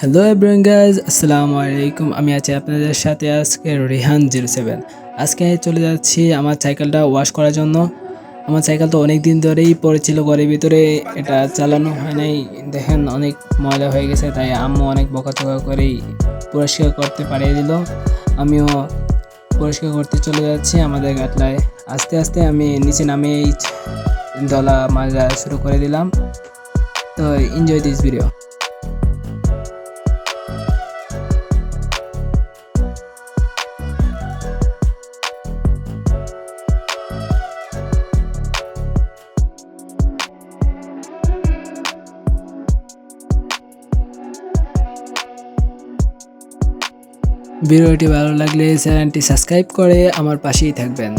Hello everyone guys, আসসালামু আলাইকুম। আমি আছি আপনাদের সাথে আজকে রিহান 07। আজকে চলে যাচ্ছি আমার সাইকেলটা ওয়াশ করার জন্য। আমার সাইকেল তো অনেক দিন ধরেই পড়েছিল ঘরের ভিতরে, এটা চালানো হয় নাই। দেখেন অনেক ময়লা হয়ে গেছে, তাই আম্মু অনেক বকাঝকা করেই পরিষ্কার করতে পারিয়ে দিল। আমিও পরিষ্কার করতে চলে যাচ্ছি আমাদের গাটলায়। আস্তে আস্তে আমি নিচে নামিয়ে দলা মাজা শুরু করে দিলাম। তো এনজয় দিস ভিডিও। ভিডিওটি ভালো লাগলে চ্যানেলটি সাবস্ক্রাইব করে আমার পাশেই থাকবেন।